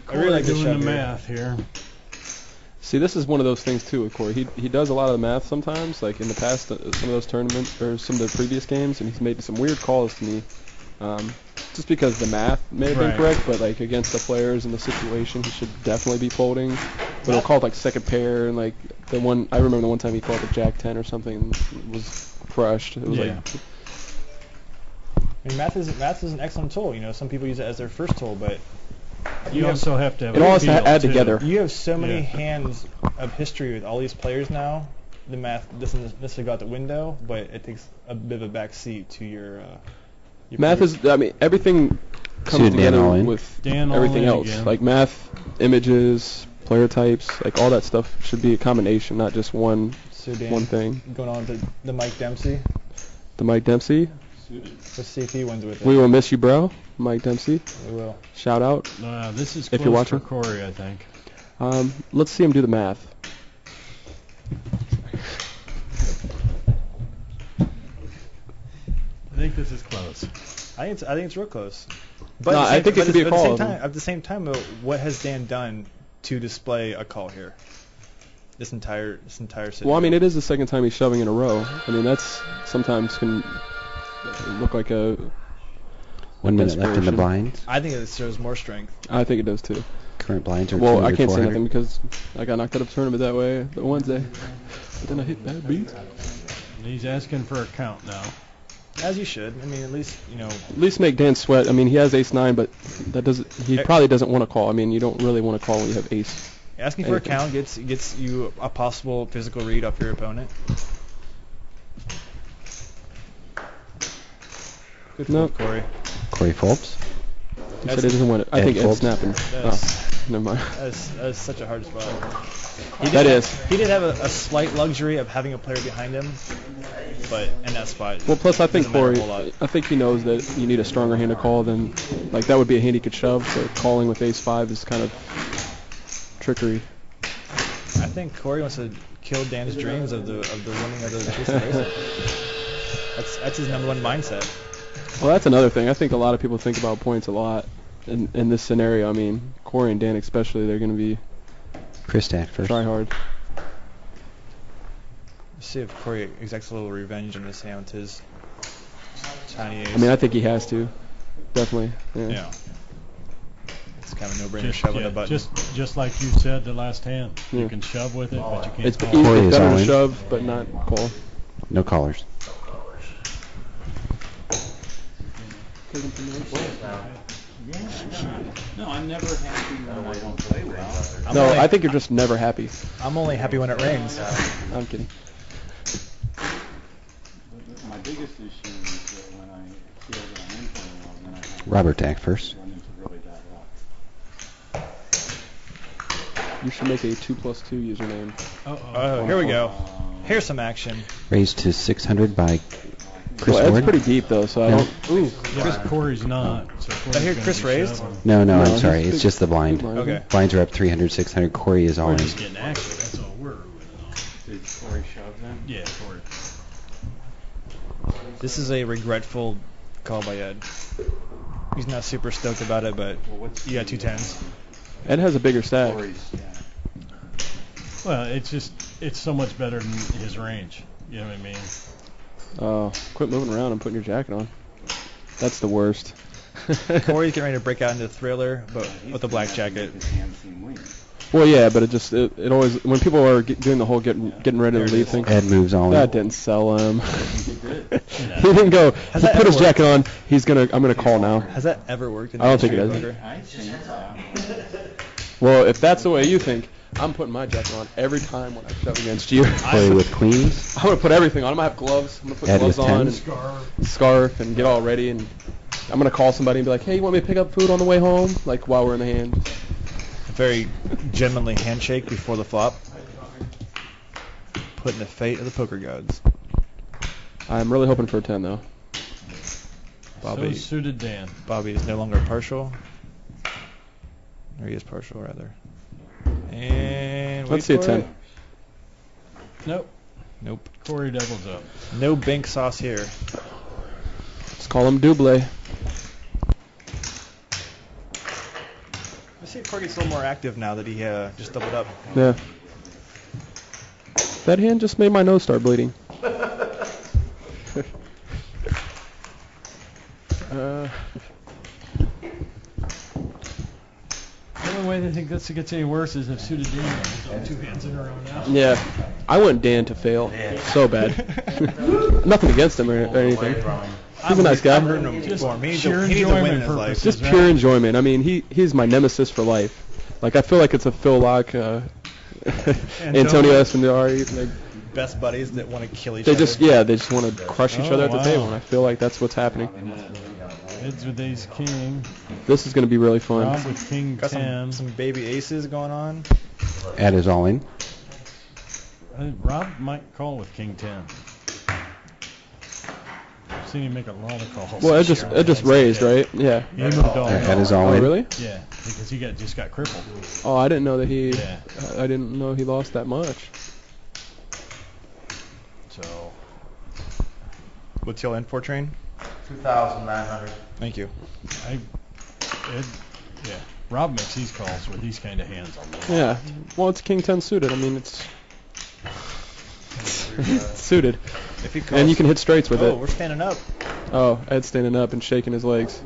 Corey really like this doing shove the here. math here. see, this is one of those things too with Corey. He does a lot of the math sometimes. Like in the past, some of those tournaments or some of the previous games, and he's made some weird calls to me. Just because the math may have been Right. correct, but like against the players and the situation, he should definitely be folding. But he'll call it like second pair, and like the one I remember the one time he called it Jack 10 or something, and it was crushed. It was Yeah. like I mean, math is an excellent tool. You know, some people use it as their first tool, but You also have to have it all has to feel, add too. together. you have so many Yeah. hands of history with all these players now. The math doesn't necessarily go out the window, but it takes a bit of a back seat to your Math is, I mean, everything comes See, Dan all together in. with Dan all everything in else. again. Like math, images, player types, like all that stuff should be a combination, not just one So Dan, one thing. going on to the Mike Dempsey. The Mike Dempsey. Let's see if he wins with it. We will miss you, bro. Mike Dempsey. We will. Shout out. This is If close you're watching. for Corey, I think. Let's see him do the math. I think this is close. I think it's real close. But No, at the I same- think it but could be a at call. At the same time, though, what has Dan done to display a call here? This entire situation. Well, I mean, it is the second time he's shoving in a row. I mean, that's sometimes can look like a 1 minute left in the desperation. blinds. I think it shows more strength. I think it does too. Current blinds are Well, I 200, can't say 400. nothing because I got knocked out of the tournament that way the Wednesday. But then I hit bad beats. And he's asking for a count now. As you should. I mean, at least At least make Dan sweat. I mean, he has ace 9, but that doesn't. He probably doesn't want to call. I mean, you don't really want to call when you have ace. asking for a anything. count gets you a possible physical read off your opponent. Good No. fold, Corey. Corey folds. He said he doesn't want it. I Ed think Ed's folds. snapping. That's- Oh, never mind. That's such a hard spot. He did have a slight luxury of having a player behind him, but in that spot. Well, plus I think doesn't matter a Corey, whole lot. I think he knows that you need a stronger hand to call than, like that would be a hand he could shove. So calling with ace 5 is kind of trickery. I think Corey wants to kill Dan's dreams of the winning of the Chase the Bracelet. That's his number one mindset. Well, that's another thing. I think a lot of people think about points a lot in this scenario. I mean, Corey and Dan especially, they're going to be Chris to act first. try hard. Let's see if Corey exacts a little revenge in this hand with his tiny ace. I mean, I think he has to. Definitely. Yeah. Yeah. It's kind of a no-brainer shoving the button. Just like you said the last hand. Yeah. You can shove with it, but you can't It's call. Corey is better all to in. shove, but not call. No callers. No, I'm never happy when I don't play well. No, I think you're just never happy. I'm only happy when it rains. I'm kidding. My biggest issue is that when I feel that I'm in playing well, then I have Robert to act first. run into really bad luck. You should make a 2+2 username. Oh, here we go. Here's some action. Raised to 600 by Chris Well, Ed's Ward. pretty deep though, so I No. don't. Ooh. Chris Corey's not. So Corey's I hear gonna Chris be raised? shoving. No, No, I'm he's sorry. big- It's just the blind. blind. Okay. Blinds are up 300, 600. Corey is all We're in. just getting action. That's all we're winning on. Did Corey shove them? Yeah, Corey. This is a regretful call by Ed. He's not super stoked about it, but you got 2 10s. Ed has a bigger stack. Corey's, yeah. Well, it's so much better than his range. You know what I mean? Quit moving around and putting your jacket on. That's the worst. Corey's getting ready to break out into Thriller, but with a black jacket. His hands seem weak. Well, yeah, but it always when people are doing the whole getting ready to leave thing. Ed moves all in. That didn't sell him. He He didn't go. Has He that put his ever jacket on. I'm gonna call now. Has that ever worked in I don't think it history has. of poker? I think so. Well, if that's the way you think, I'm putting my jacket on every time when I shove against you. Play with queens. I'm gonna put everything on. I'm gonna have gloves. I'm gonna put Ed gloves with on tens. and scarf and get all ready. And I'm gonna call somebody and be like, "Hey, you want me to pick up food on the way home?" Like while we're in the hand. A very gentlemanly handshake before the flop. Putting the fate of the poker gods. I'm really hoping for a 10 though. Bobby. So suited Dan. Bobby is no longer partial. Or he is partial, rather. And Let's see a wait for 10. it. Nope. Nope. Corey doubles up. No bink sauce here. Let's call him Double. I see Corey gets a little more active now that he just doubled up. Yeah. That hand just made my nose start bleeding. The only way they think this gets any worse is if suited Dan has 2 hands in a row now. Yeah. I want Dan to fail so bad. Nothing against him or anything. He's a nice guy. I'm rooting him Just for him. He needs sheer to win in enjoyment his life. purposes. Just right? pure enjoyment. I mean, he's my nemesis for life. Like I feel like it's a Phil Locke, Antonio Esfandiari. Like, Best buddies that want to kill each they other. just want to crush each other at the wow. table, and I feel like that's what's happening. Ed's with ace king. This is going to be really fun. Rob with king Got 10. some baby aces going on. Ed is all in. Rob might call with king 10. I've seen him make a lot of calls. Well, this Ed year. just raised, right? Yeah. He moved all Ed is all Oh, in. really? Yeah, because he just got crippled. Oh, I didn't know that he. Yeah. I didn't know he lost that much. So What's your end for, Train? 2,900. Thank you. Rob makes these calls with these kind of hands on the Yeah. Well, it's King 10 suited. I mean, it's suited. If he calls, And you can hit straights with oh, it. we're standing up, Oh, Ed's standing up and shaking his legs.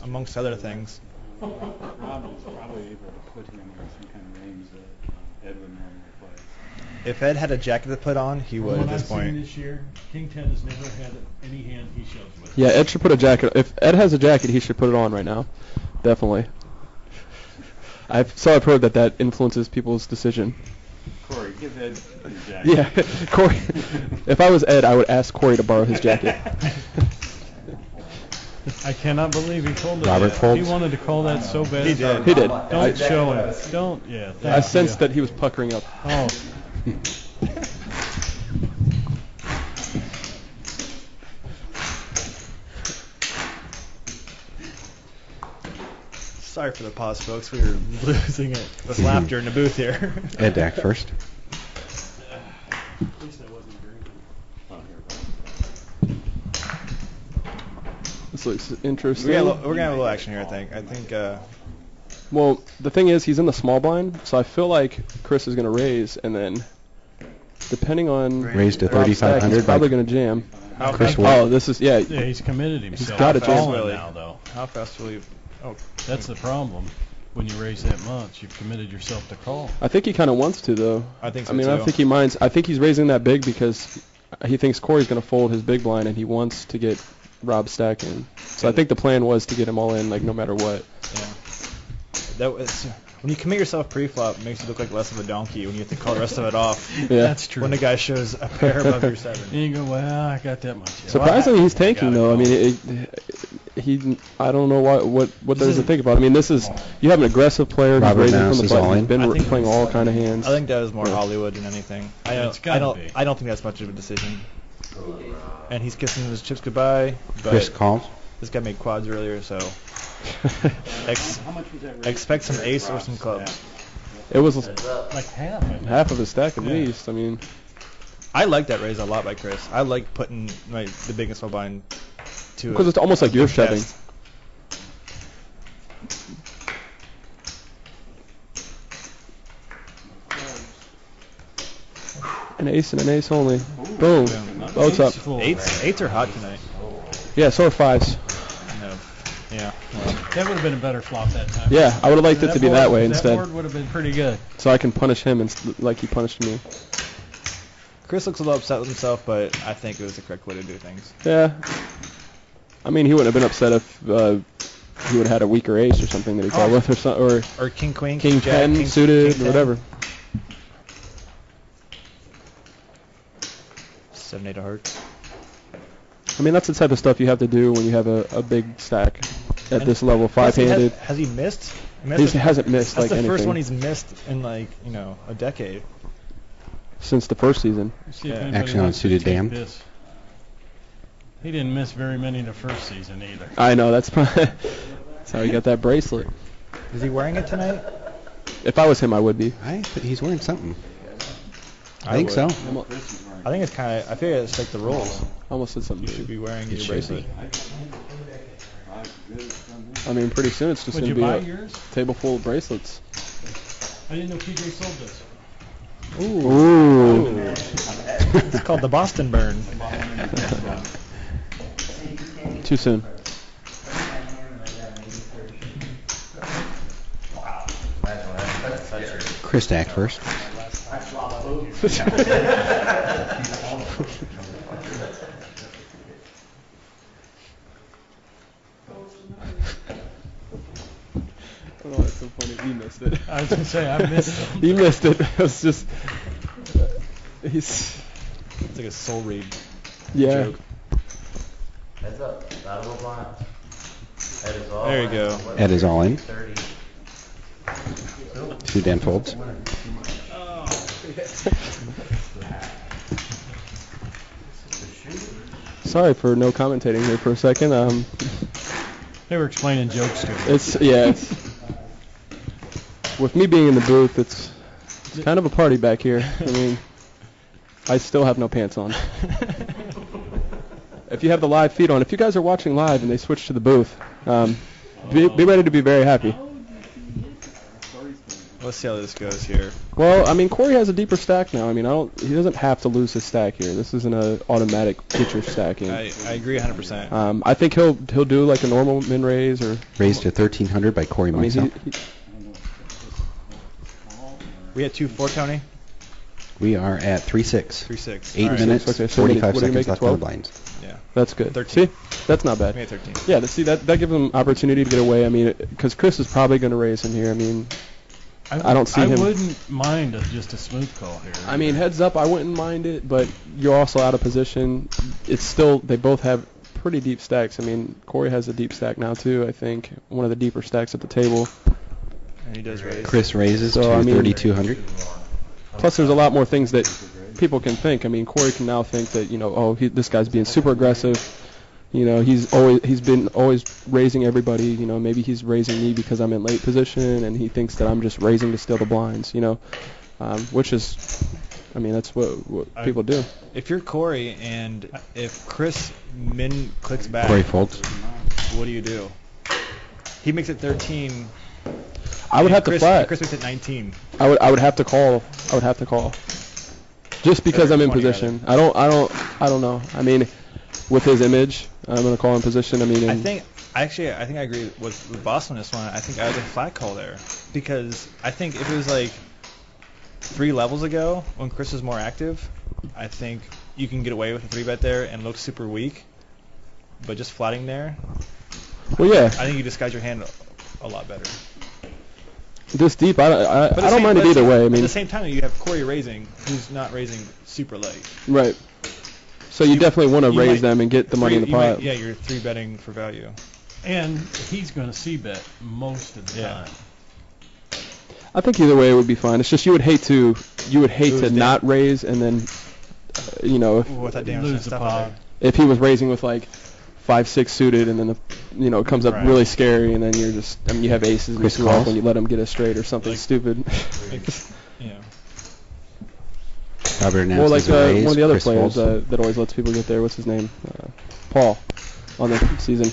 amongst other things. Rob was probably able to put him in some kind of range that Ed would normally play. If Ed had a jacket to put on, he would What at this I've seen point. this year, king 10 has never had any hand he shoves with. Yeah, Ed should put a jacket. If Ed has a jacket, he should put it on right now. Definitely. I've heard that influences people's decision. Corey, give Ed his jacket. Yeah, Corey. If I was Ed, I would ask Corey to borrow his jacket. I cannot believe he told us Robert that. folds. He wanted to call that so bad. He did. He did. Don't show him. Don't. Yeah. I sensed that he was puckering up. Oh. Sorry for the pause, folks. We were losing it with laughter in the booth here. Ed to act first. At least I wasn't drinking. Oh, here, This looks interesting. We're gonna have a little action here, I think. Well, the thing is, he's in the small blind, so I feel like Chris is going to raise, and then, depending on Raised to Rob's stack, 3,500 he's probably by going to jam. Chris Oh, Ward. this is, yeah. Yeah, he's committed himself. got it, to Jason. calling Really. now, though. How fast will you? Oh, That's the problem. When you raise that much, you've committed yourself to call. I think he kind of wants to, though. I think so I mean, too. I think he minds. I think he's raising that big because he thinks Corey's going to fold his big blind, and he wants to get Rob's stack in. So I think the plan was to get him all in, like, no matter what. Yeah. That was when you commit yourself pre-flop, it makes you look like less of a donkey when you have to call the rest of it off. Yeah. That's true. When the guy shows a pair above your 7. And you go, well, I got that much. Yeah. Surprisingly, he's tanking, though. I mean, I don't know what there is to think about. I mean, you have an aggressive player who's Robert raising Mouse from is the all button. He's in. been playing all kind of hands. I think that was more Hollywood than anything. I don't think that's much of a decision. And he's kissing his chips goodbye. But Chris calls. This guy made quads earlier, so expect some ace or some clubs. It was Like half. half of his stack at least. I mean, I like that raise a lot by Chris. I like putting the biggest small blind to because it's almost like you're shoving. test. An ace and an ace only. Boom. Boats up. Eights are hot tonight. Yeah, so are fives. No. Yeah. That would have been a better flop that time. Yeah, I would have liked it to be that way instead. That board would have been pretty good. So I can punish him like he punished me. Chris looks a little upset with himself, but I think it was the correct way to do things. Yeah. I mean, he wouldn't have been upset if he would have had a weaker ace or something that he called with, or king queen, king jack, 10 king, suited, king or whatever. 7-8 of hearts. I mean, that's the type of stuff you have to do when you have a big stack at this level, five-handed. Has he missed? He hasn't missed that's like anything. That's the first one he's missed in a decade. Since the first season. Actually on suited dam. He didn't miss very many the first season either. I know, that's how he got that bracelet. Is he wearing it tonight? If I was him, I would be. He's wearing something. I think would. so. I think it's kind of. I feel it's like the rules. Almost said something. You should be wearing your bracelet. I mean, pretty soon it's just going to be a table full of bracelets. I didn't know PJ sold this. Ooh. It's called the Boston Burn. Too soon. Chris stacked first. Oh, that's so funny. He missed it. I was going to say, I missed it. He missed it. It was just... It's like a soul read joke. Heads up. Lateral blind. Head is all there you go. Ed is all in. 2 den folds. Sorry for no commentating here for a second. They were explaining jokes to me. It's with me being in the booth, it's kind of a party back here. I mean, I still have no pants on. If you have the live feed on, if you guys are watching live and they switch to the booth, be ready to be very happy. Let's see how this goes here. Well, I mean, Corey has a deeper stack now. I mean, he doesn't have to lose his stack here. This isn't an automatic get your stack in. I agree 100%. I think he'll do like a normal min raise or raised to 1300 by Corey Marcel. We at 2-4, Tony. We are at 3-6. 3-6. 8 minutes, okay, so 45 what do you make seconds left on the blinds. Yeah. That's good. 13. See, that's not bad. We at 13. Yeah, see that gives him opportunity to get away. I mean, because Chris is probably going to raise him here. I mean, I don't see him. I wouldn't mind just a smooth call here. I mean, heads up, I wouldn't mind it, but you're also out of position. It's still, they both have pretty deep stacks. I mean, Corey has a deep stack now too, I think. One of the deeper stacks at the table. And he does raise. Chris raises to 3,200. Plus, there's a lot more things that people can think. I mean, Corey can now think that, this guy's being super aggressive. He's been always raising everybody. Maybe he's raising me because I'm in late position, and he thinks that I'm just raising to steal the blinds. Which is, I mean, that's what people do. If you're Corey and if Chris min clicks back, Corey folds. What do? He makes it 13. I would have to flat. Chris makes it 19. I would have to call. I would have to call. Just because I'm in position. I don't know. I mean, with his image, I'm gonna call in position. I mean, I think I agree with Boss on this one. I think I would have flat call there because I think if it was like 3 levels ago when Chris was more active, I think you can get away with a 3-bet there and look super weak, but just flatting there. Well, yeah. I think you disguise your hand a lot better. This deep, I don't mind it either way. I mean, at the same time, you have Corey raising, who's not raising super late. Right. So you definitely want to raise them and get the money in the pot. You're 3-betting for value. And he's going to c-bet most of the time. I think either way it would be fine. It's just you would hate to not raise and then, you know, lose the pot. If he was raising with like 5-6 suited and then it comes up really scary and then you're just you have aces and you when you let him get a straight or something stupid. Robert or like one of the other Chris players Foles. that always lets people get there. What's his name? Paul on the season.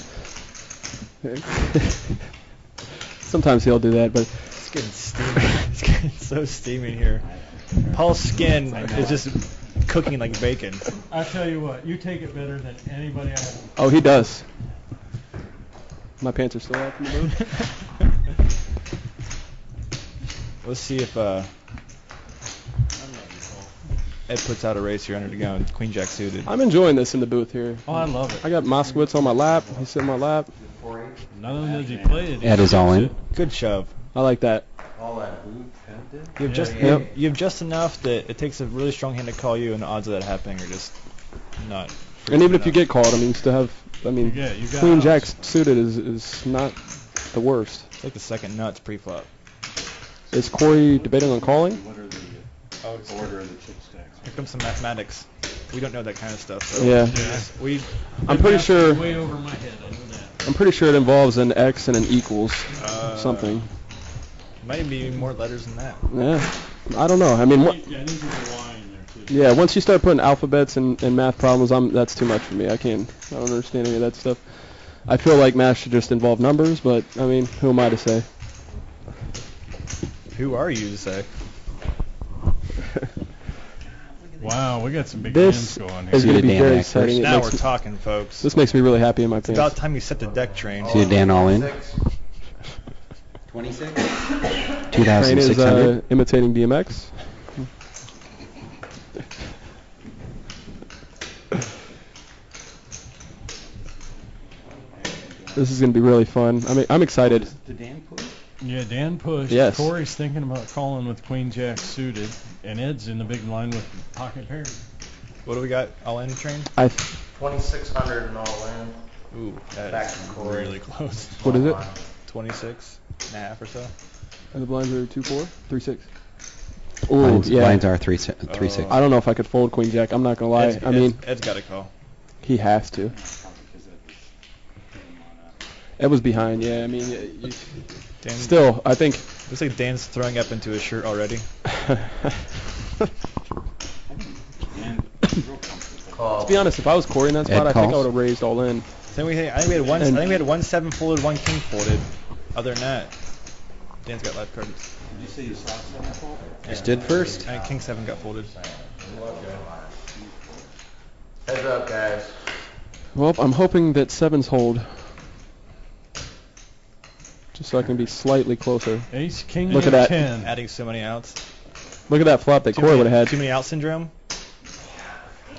Sometimes he'll do that, but It's getting steamy. It's getting so steamy here. Paul's skin is just cooking like bacon. I tell you what, you take it better than anybody I have. oh, he does. My pants are still out from the boot. Let's see if Ed puts out a race here under the gun. Queen Jack suited. I'm enjoying this in the booth here. Oh, I love it. I got Moskowitz on my lap. He's sitting on my lap. Not only does he play it, Ed is all in. Good shove. I like that. All that blue did? You have just enough that it takes a really strong hand to call you, and the odds of that happening are just not. And even if you get called, I mean, you still have. I mean, you got Queen outs. Jack suited is not the worst. It's like the second nuts pre-flop. Is Corey debating on calling? What are the order of the chip stacks? Here comes some mathematics. We don't know that kind of stuff. So Yeah. I'm pretty sure. Way over my head, I know that. I'm pretty sure it involves an X and an equals something. Might be more letters than that. Yeah. I don't know. I mean, Yeah, I think there's a Y in there too. yeah. Once you start putting alphabets and math problems, that's too much for me. I don't understand any of that stuff. I feel like math should just involve numbers, but I mean, who am I to say? Who are you to say? Wow, we got some big This hands going is here. going to be Dan very back exciting. first. It Now makes we're talking, folks. This makes me really happy in my It's pants. about time you set the deck train. See Dan all in. 26? Train is 2,600. imitating DMX. This is going to be really fun. I'm excited. Did Dan push? Yeah, Dan pushed. Yes. Corey's thinking about calling with Queen Jack suited, and Ed's in the big line with pocket pairs. What do we got? All in train? 2,600 and all in. Ooh, Back that's to Corey. really close. What is it? 26 and a half or so. And the blinds are 2-4, 3-6. Lines are 3-6. I don't know if I could fold Queen Jack. I'm not gonna lie. Ed's got to call. He has to. Ed was behind. Yeah, I mean, still, I think. Looks like Dan's throwing up into his shirt already. To be honest, if I was Corey in that spot, I think I would have raised all in. I think we had one 7 folded, one king folded. Other than that, Dan's got live cards. Did you say you saw 7 fold? Stood first. I think king 7 got folded. Heads up, guys. Well, I'm hoping that 7s hold. Just so I can be slightly closer. Ace, king, Look at that. 10. Adding so many outs. Look at that flop that Corey would have had. Too many out syndrome.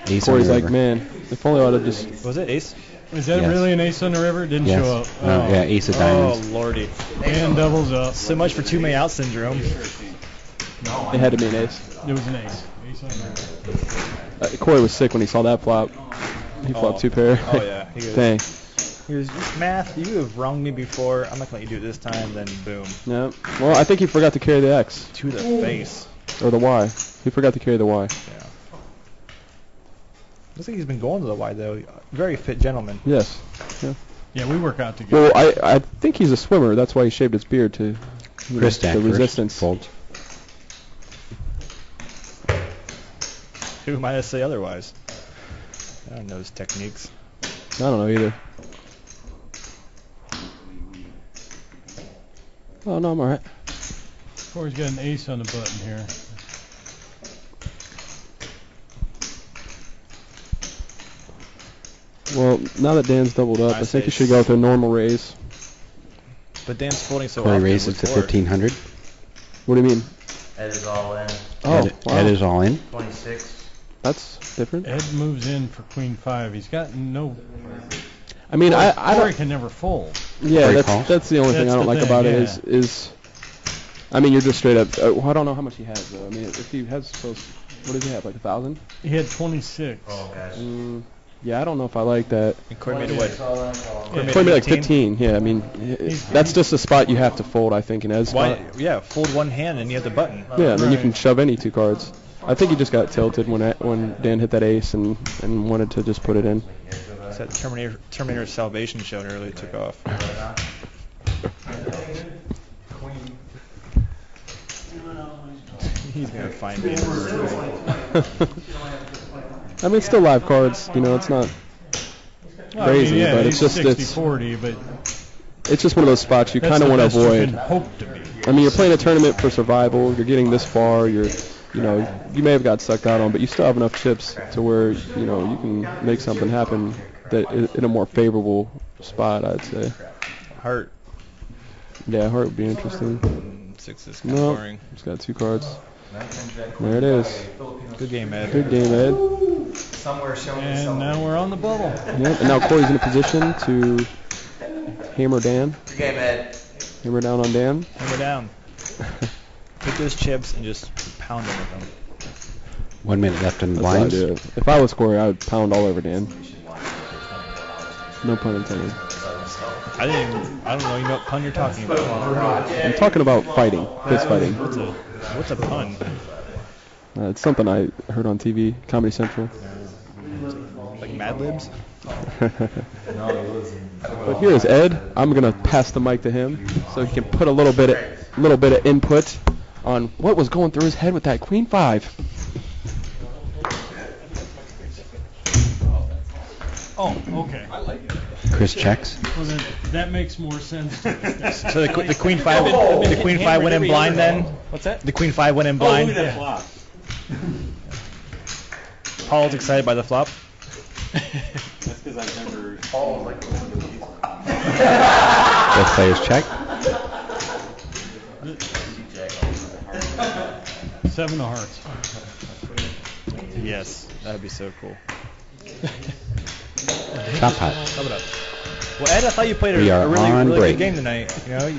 Ace Corey's on the like, river. man, if only I would have just. Was it ace? Is that Yes. really an ace on the river? Didn't Yes. show up. No, yeah, ace of diamonds. Oh, lordy. And doubles up. So much for too many out syndrome. It had to be an ace. It was an ace. Ace on the river. Corey was sick when he saw that flop. He flopped 2 pair. Oh, yeah. He goes, Dang. He goes, math, you have wronged me before. I'm not going to let you do it this time. Then boom. Yeah. Well, I think he forgot to carry the X. To the face. Or the Y. He forgot to carry the Y. Yeah. Looks like he's been going to the Y, though. Very fit gentleman. Yes. Yeah. Yeah, we work out together. Well, I think he's a swimmer. That's why he shaved his beard to Chris Jack the first. resistance. Folds. Who am I to say otherwise? I don't know his techniques. I don't know either. Oh, no, I'm all right. Corey's got an ace on the button here. Well, now that Dan's doubled up, I think he should go with a normal raise. But Dan's folding so Corey often. raises to 1,500. What do you mean? Ed is all in. Oh, Ed, wow. Ed is all in. 26. That's different. Ed moves in for queen 5. He's got no. I mean, I Corey don't. can never fold. Yeah, Corey that's calls. that's the only thing That's I don't the like thing, about yeah. it is. I mean, you're just straight up. I don't know how much he has though. I mean, if he has, what does he have? Like 1,000? He had 26. Oh, guys. Yeah, I don't know if I like that. And Corey made it what? Corey made like 15. Yeah, I mean, that's just a spot you have to fold, I think, in Ed's spot. Yeah, fold one hand and you have the button. Yeah, and then you can shove any 2 cards. I think he just got tilted when Dan hit that ace and wanted to just put it in. It's that Terminator Salvation show and earlier took off. He's gonna find me. I mean, it's still live cards. You know, it's not crazy, but it's just 60-40, but it's just one of those spots you kind of want to avoid. I mean, you're playing a tournament for survival. You're getting this far. You may have got sucked out on, but you still have enough chips to where you can make something happen that in a more favorable spot, I'd say. Heart. Yeah, heart would be interesting. 6 is kind of boring. It's got 2 cards. There it is. Good game, Ed. Good game, Ed. And now we're on the bubble. Yep, and now Corey's in a position to hammer Dan. Good game, Ed. Hammer down on Dan. Hammer down. Take those chips and just pound them with them. 1 minute left in the That's what I'd blinds. do. If I was Corey, I would pound all over Dan. No pun intended. I don't know what pun you're talking about. I'm talking about fighting, fist fighting. What's a pun? It's something I heard on TV, Comedy Central. Like Mad Libs? But here is Ed. I'm gonna pass the mic to him so he can put a little bit of input on what was going through his head with that Queen 5. Oh, okay. Chris checks. Well, then that makes more sense to me. So the Queen 5 went in blind then? What's that? The Queen 5 went in blind? Oh, look at that flop. Paul's excited by the flop. That's because I've never... Both players check. 7 of hearts. Yes, that'd be so cool. Top pot. Sum it up. Well, Ed, I thought you played We are a really on break. good game tonight. You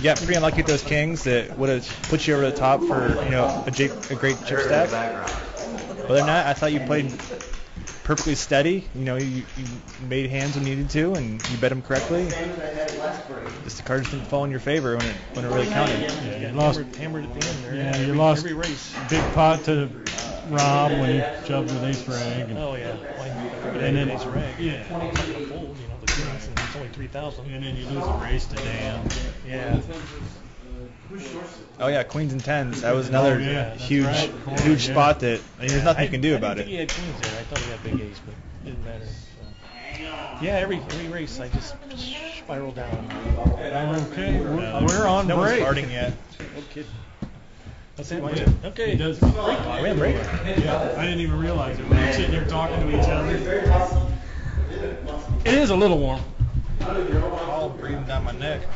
got pretty unlucky with those kings that would have put you over the top for a great chip stack. Other than that, I thought you played perfectly steady. You made hands when you needed to, and you bet them correctly. Just the cards didn't fall in your favor when it really counted. Yeah, you lost. Hammered at the end there. Yeah, every, you lost every race. big pot to Rob when he shoved with ace rag. Oh yeah. And then ace rag. Yeah. Fold, the kings, and it's only 3,000. And then you lose a race to Dan. Yeah. Oh yeah, queens and tens. That was another huge right. spot that there's nothing you can do about I didn't it. think he had queens there. I thought he had big ace, but it didn't matter. So. Yeah, every race I just spiraled down. Okay, we're on No one's break. starting yet. No kidding. That's it. Okay. He does. We have break. Yeah, I didn't even realize it. We were sitting here talking to each other. It is a little warm. All breathing down my neck.